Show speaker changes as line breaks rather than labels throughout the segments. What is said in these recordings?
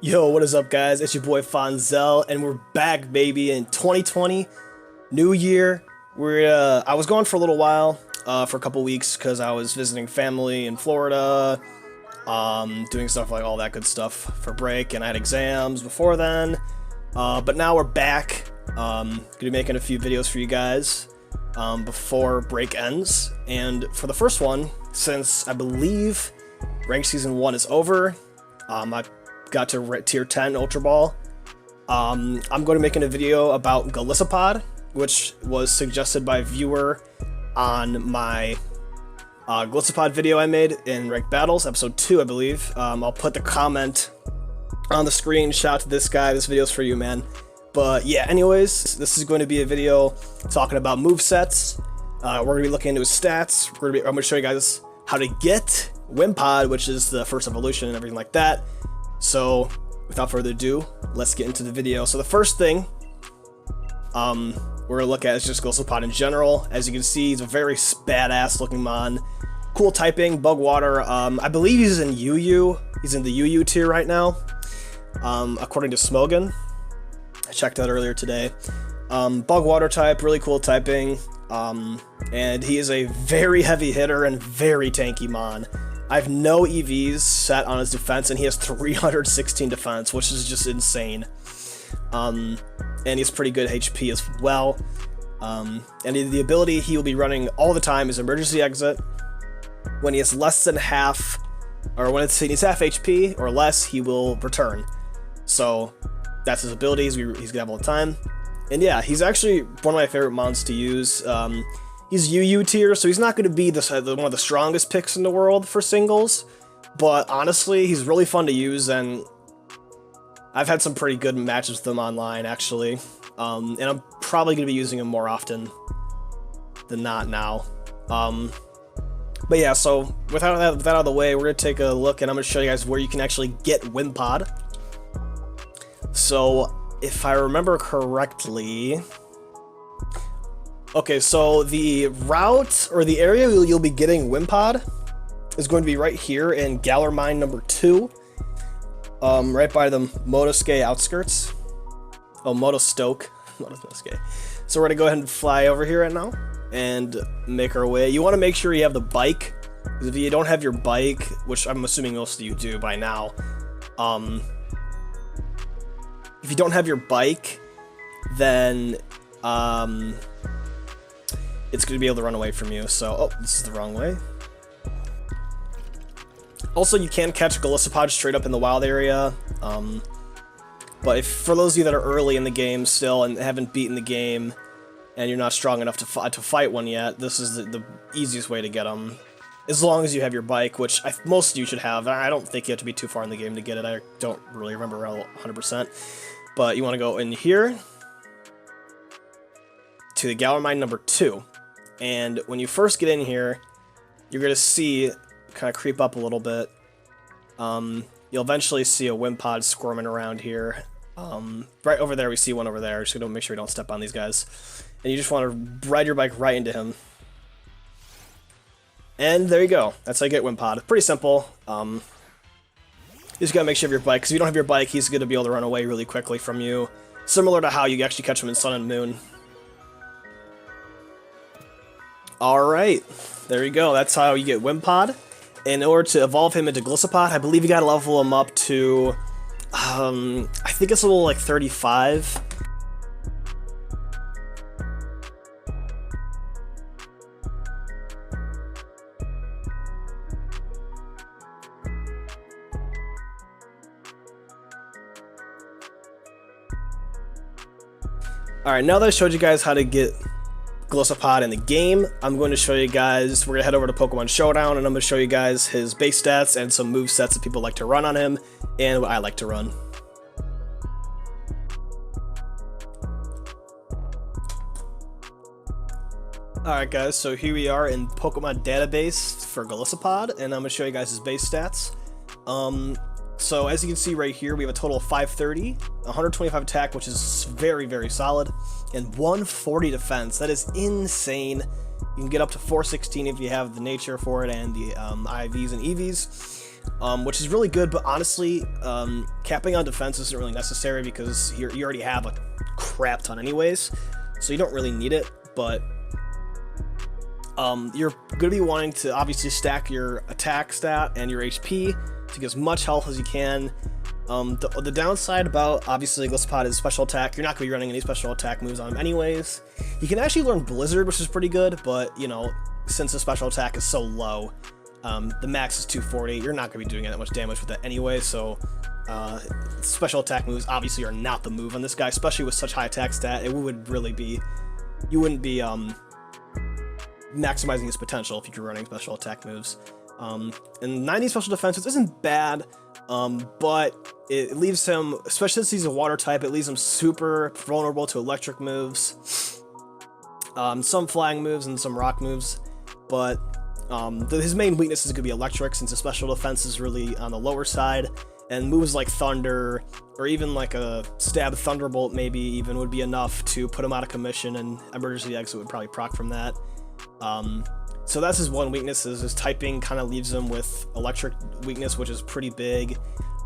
Yo, what is up, guys? It's your boy Fonzel, and we're back, baby, in 2020, new year. I was gone for a little while, for a couple weeks, because I was visiting family in Florida, doing stuff like all that good stuff for break, and I had exams before then. But now we're back. Gonna be making a few videos for you guys, before break ends. And for the first one, since I believe Ranked Season 1 is over, I got to tier 10 Ultra Ball. I'm going to be making a video about Golisopod, which was suggested by a viewer on my Golisopod video I made in Ranked Battles, episode 2, I believe. I'll put the comment on the screen. Shout out to this guy. This video's for you, man. But yeah, anyways, this is going to be a video talking about movesets. We're going to be looking into his stats. I'm going to show you guys how to get Wimpod, which is the first evolution and everything like that. So, without further ado, let's get into the video. So the first thing we're gonna look at is just Golisopod in general. As you can see, he's a very badass looking mon. Cool typing, bug water. I believe he's in UU. He's in the UU tier right now, according to Smogan. I checked that earlier today. Bug water type, really cool typing. And he is a very heavy hitter and very tanky mon. I have no EVs set on his defense, and he has 316 defense, which is just insane. And he's pretty good HP as well. And the ability he will be running all the time is Emergency Exit. When he has less than half, or when he's half HP or less, he will return. So that's his ability. He's gonna have all the time. And yeah, he's actually one of my favorite mons to use. He's UU tier, so he's not going to be one of the strongest picks in the world for singles, but honestly, he's really fun to use, and I've had some pretty good matches with him online, actually, and I'm probably going to be using him more often than not now. But yeah, so with that out of the way, we're going to take a look, and I'm going to show you guys where you can actually get Wimpod. So, if I remember correctly... Okay, so the route, or the area you'll be getting Wimpod is going to be right here in Galar Mine number 2, right by the Motosuke outskirts. Oh, Motostoke. Motosuke. So we're going to go ahead and fly over here right now and make our way. You want to make sure you have the bike, because if you don't have your bike, which I'm assuming most of you do by now, if you don't have your bike, then, it's going to be able to run away from you. So, oh, this is the wrong way. Also, you can catch Golisopod straight up in the wild area. But for those of you that are early in the game still and haven't beaten the game, and you're not strong enough to fight one yet, this is the easiest way to get them. As long as you have your bike, which most of you should have. I don't think you have to be too far in the game to get it. I don't really remember 100%. But you want to go in here to the Galar Mine number 2. And when you first get in here, you're going to see, kind of creep up a little bit, you'll eventually see a Wimpod squirming around here. Right over there, we see one over there. Just going to make sure you don't step on these guys. And you just want to ride your bike right into him. And there you go. That's how you get Wimpod. Pretty simple. You just got to make sure you have your bike, because if you don't have your bike, he's going to be able to run away really quickly from you. Similar to how you actually catch him in Sun and Moon. Alright, there you go. That's how you get Wimpod. In order to evolve him into Golisopod, I believe you gotta level him up to, I think it's a little like 35. Alright, now that I showed you guys how to get Golisopod in the game, I'm going to show you guys, we're going to head over to Pokemon Showdown, and I'm going to show you guys his base stats and some move sets that people like to run on him, and what I like to run. Alright guys, so here we are in Pokemon database for Golisopod, and I'm going to show you guys his base stats. So as you can see right here, we have a total of 530, 125 attack, which is very, very solid, and 140 defense. That is insane. You can get up to 416 if you have the nature for it and the IVs and EVs. which is really good, but honestly, capping on defense isn't really necessary because you already have a crap ton anyways, so you don't really need it, but you're going to be wanting to obviously stack your attack stat and your HP to get as much health as you can. The downside about, obviously, Golisopod is special attack. You're not going to be running any special attack moves on him anyways. You can actually learn Blizzard, which is pretty good, but, you know, since the special attack is so low, the max is 240, you're not going to be doing that much damage with it anyway, so special attack moves obviously are not the move on this guy, especially with such high attack stat. It would really be, you wouldn't be maximizing his potential if you're running special attack moves. And 90 special defenses isn't bad, but it leaves him, especially since he's a water type, it leaves him super vulnerable to electric moves, some flying moves and some rock moves, but his main weakness is going to be electric, since his special defense is really on the lower side, and moves like Thunder, or even like a Stab Thunderbolt maybe even would be enough to put him out of commission, and Emergency Exit would probably proc from that. So that's his one weakness, is his typing kind of leaves him with electric weakness, which is pretty big.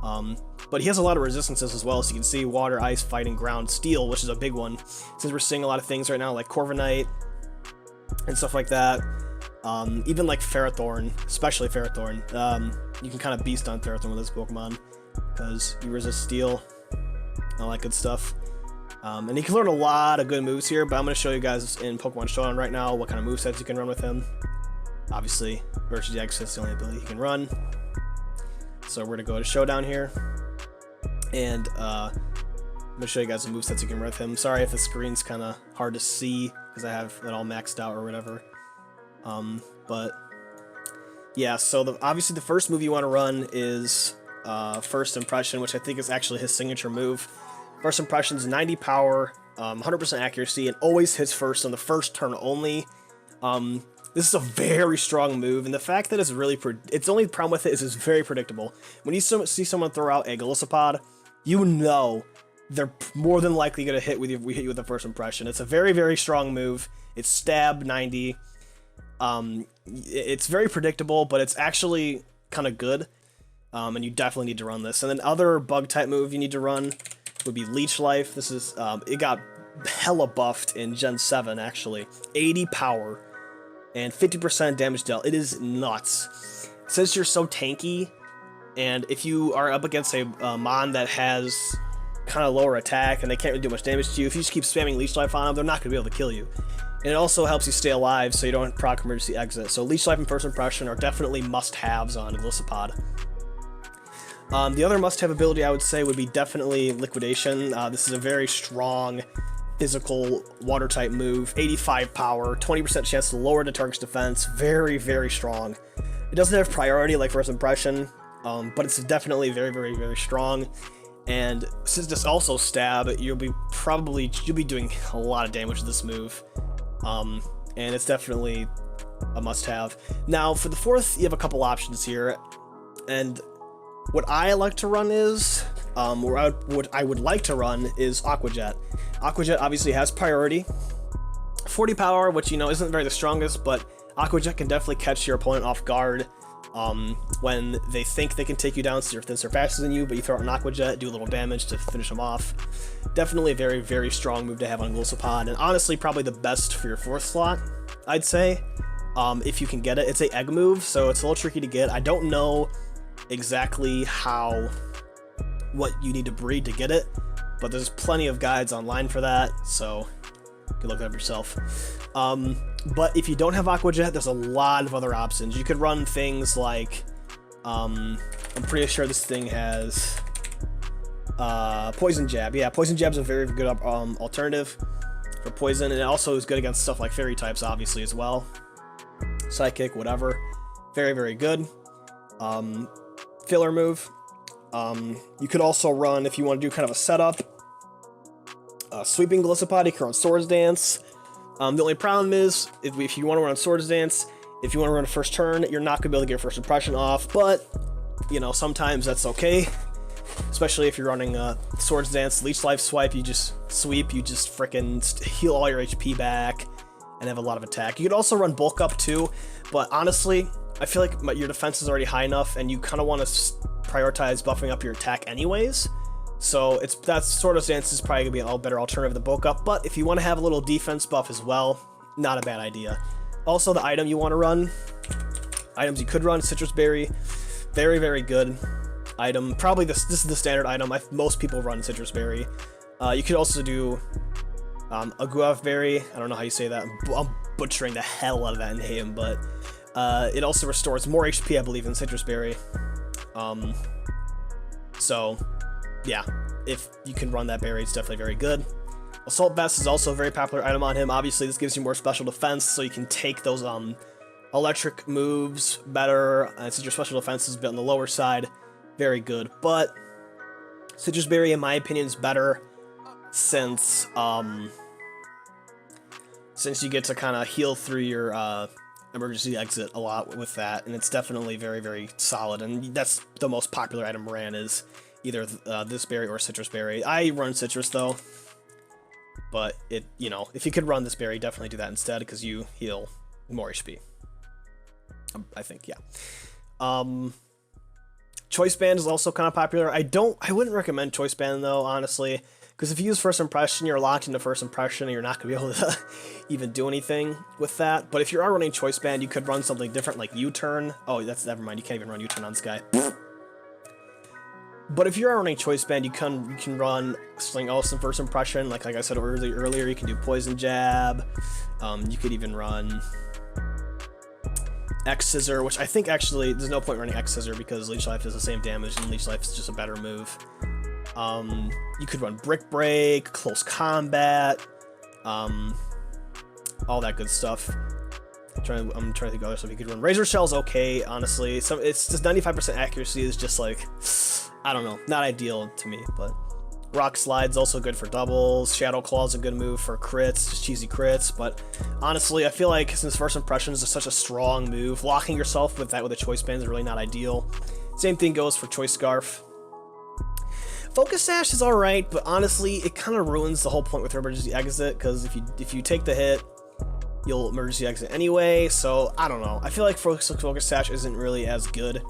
But he has a lot of resistances as well, so you can see water, ice, fighting, ground, steel, which is a big one, since we're seeing a lot of things right now like Corviknight and stuff like that. Even like Ferrothorn, especially Ferrothorn. You can kind of beast on Ferrothorn with this Pokemon, because you resist steel, all that good stuff. And you can learn a lot of good moves here, but I'm going to show you guys in Pokemon Showdown right now what kind of movesets you can run with him. Obviously, Emergency Exit is the only ability he can run. So we're going to go to Showdown here, and I'm going to show you guys the movesets you can run with him. Sorry if the screen's kind of hard to see, because I have it all maxed out or whatever. But yeah, so obviously the first move you want to run is First Impression, which I think is actually his signature move. First Impression is 90 power, 100% accuracy, and always hits first on the first turn only. This is a very strong move, and the fact that it's really its only problem with it is it's very predictable. When you see someone throw out a Golisopod, you know they're more than likely going to hit you with the First Impression. It's a very, very strong move. It's stab 90. It's very predictable, but it's actually kind of good, and you definitely need to run this. And then other bug type move you need to run would be Leech Life. This is it got hella buffed in Gen 7 actually. 80 power and 50% damage dealt. It is nuts. Since you're so tanky, and if you are up against a mon that has kind of lower attack and they can't really do much damage to you, if you just keep spamming Leech Life on them, they're not going to be able to kill you. And it also helps you stay alive so you don't proc Emergency Exit. So Leech Life and First Impression are definitely must-haves on Golisopod. The other must-have ability I would say would be definitely Liquidation. This is a very strong physical water-type move. 85 power, 20% chance to lower the target's defense. Very, very strong. It doesn't have priority like First Impression, but it's definitely very, very, very strong. And since this also stab, you'll be doing a lot of damage with this move. And it's definitely a must-have. Now, for the fourth, you have a couple options here, and what I like to run is, what I would like to run is Aqua Jet. Aqua Jet obviously has priority, 40 power, which, you know, isn't very the strongest, but Aqua Jet can definitely catch your opponent off guard when they think they can take you down since they're faster than you, but you throw out an Aqua Jet, do a little damage to finish them off. Definitely a very, very strong move to have on Golisopod, and honestly probably the best for your fourth slot, I'd say, if you can get it. It's a egg move, so it's a little tricky to get. I don't know exactly what you need to breed to get it, but there's plenty of guides online for that, so you can look it up yourself. But if you don't have Aqua Jet, there's a lot of other options. You could run things like, I'm pretty sure this thing has Poison Jab. Yeah, Poison Jab's a very good alternative for poison, and it also is good against stuff like fairy types, obviously, as well. Psychic, whatever. Very, very good. Filler move. You could also run, if you want to do kind of a setup, Sweeping Golisopod. You can run Swords Dance. The only problem is, if you want to run Swords Dance, if you want to run a first turn, you're not going to be able to get First Impression off, but, you know, sometimes that's okay. Especially if you're running Swords Dance, Leech Life Swipe, you just sweep, you just frickin' heal all your HP back, and have a lot of attack. You could also run Bulk Up too, but honestly, I feel like your defense is already high enough, and you kind of want to prioritize buffing up your attack anyways. So that sort of stance is probably going to be a better alternative than bulk up, but if you want to have a little defense buff as well, not a bad idea. Also, the item you want to run, items you could run, Citrus Berry, very, very good item. Probably this is the standard item. Most people run Citrus Berry. You could also do a Guava Berry. I don't know how you say that. I'm butchering the hell out of that name, but it also restores more HP, I believe, than Citrus Berry. So, yeah, if you can run that berry, it's definitely very good. Assault Vest is also a very popular item on him. Obviously, this gives you more special defense, so you can take those electric moves better. Since your special defense is a bit on the lower side, very good. But Citrus Berry, in my opinion, is better since you get to kind of heal through your emergency exit a lot with that, and it's definitely very, very solid. And that's the most popular item ran, is either this berry or Citrus Berry. I run Citrus though, but if you could run this berry, definitely do that instead because you heal more HP. I think, yeah. Choice Band is also kind of popular. I wouldn't recommend Choice Band though, honestly, because if you use First Impression, you're locked into First Impression, and you're not going to be able to even do anything with that. But if you are running Choice Band, you could run something different like U-Turn. Oh, never mind. You can't even run U-Turn on this guy. But if you're running Choice Band, you can run something else in First Impression. Like I said earlier, you can do Poison Jab. You could even run X Scissor, which I think actually there's no point running X Scissor because Leech Life is the same damage, and Leech Life is just a better move. You could run Brick Break, Close Combat, all that good stuff. I'm trying to think of other stuff you could run. Razor Shell's okay, honestly. It's just 95% accuracy is just like, I don't know, not ideal to me, but Rock Slide's also good for doubles. Shadow Claw's a good move for crits, just cheesy crits, but honestly, I feel like since First Impressions is such a strong move, locking yourself with that with a Choice Band is really not ideal. Same thing goes for Choice Scarf. Focus Sash is alright, but honestly, it kind of ruins the whole point with Emergency Exit, because if you take the hit, you'll Emergency Exit anyway, so I don't know. I feel like Focus Sash isn't really as good.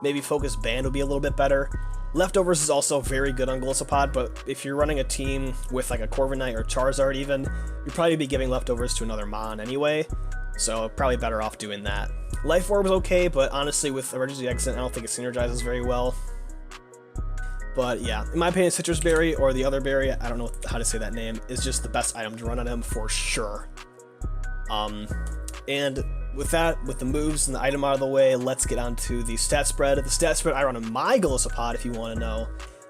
Maybe Focus Band would be a little bit better. Leftovers is also very good on Golisopod, but if you're running a team with like a Corviknight or Charizard even, you'd probably be giving Leftovers to another Mon anyway, so probably better off doing that. Life Orb is okay, but honestly with Emergency Exit, I don't think it synergizes very well. But yeah, in my opinion, Citrus Berry or the other berry, I don't know how to say that name, is just the best item to run on him for sure. And with that, with the moves and the item out of the way, let's get on to the stat spread. The stat spread I run on my Golisopod, if you want to know,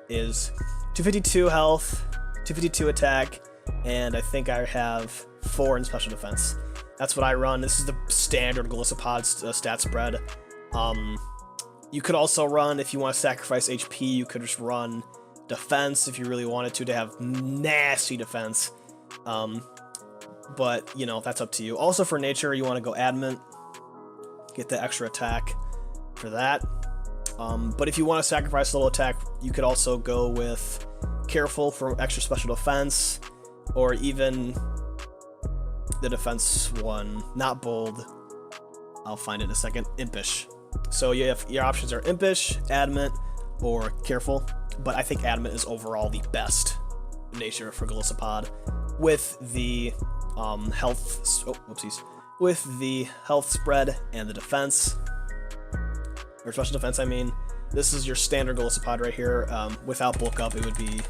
is 252 health, 252 attack, and I think I have 4 in special defense. That's what I run. This is the standard Golisopod stat spread. You could also run, if you want to sacrifice HP, you could just run defense if you really wanted to have nasty defense. But, that's up to you. Also for nature, you want to go Adamant, get the extra attack for that. But if you want to sacrifice a little attack, you could also go with Careful for extra special defense, or even the defense one, not Bold. I'll find it in a second. Impish. So your options are Impish, Adamant, or Careful, but I think Adamant is overall the best nature for Golisopod, with the with the health spread and the defense, or special defense, I mean. This is your standard Golisopod right here. Without bulk up, it would be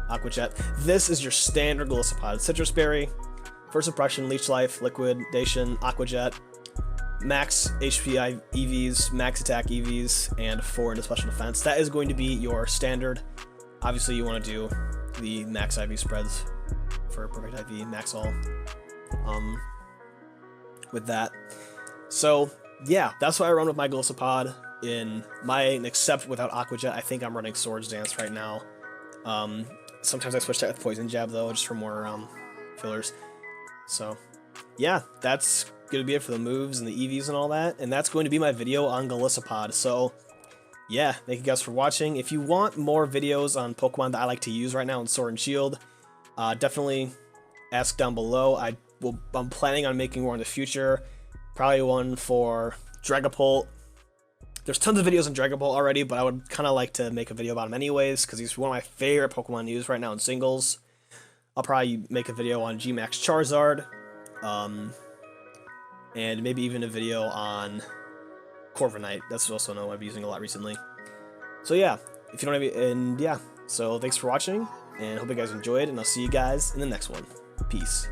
Aqua Jet. This is your standard Golisopod. Citrus Berry, First Impression, Leech Life, Liquidation, Aqua Jet, max HP EVs, max attack EVs, and 4 into special defense. That is going to be your standard. Obviously, you want to do the max IV spreads for perfect IV, max all, with that. So, yeah, that's what I run with my Golisopod. Except without Aqua Jet, I think I'm running Swords Dance right now. Sometimes I switch that with Poison Jab, though, just for more fillers. So, yeah, that's going to be it for the moves and the EVs and all that, and that's going to be my video on Golisopod. So yeah, thank you guys for watching. If you want more videos on Pokemon that I like to use right now in Sword and Shield, definitely ask down below. I'm planning on making more in the future, probably one for Dragapult. There's tons of videos on Dragapult already, but I would kind of like to make a video about him anyways, because he's one of my favorite Pokemon to use right now in singles. I'll probably make a video on G-Max Charizard, and maybe even a video on Corviknight. That's also one I've been using a lot recently. So yeah, if you don't have, and yeah, so thanks for watching, and hope you guys enjoyed, and I'll see you guys in the next one. Peace.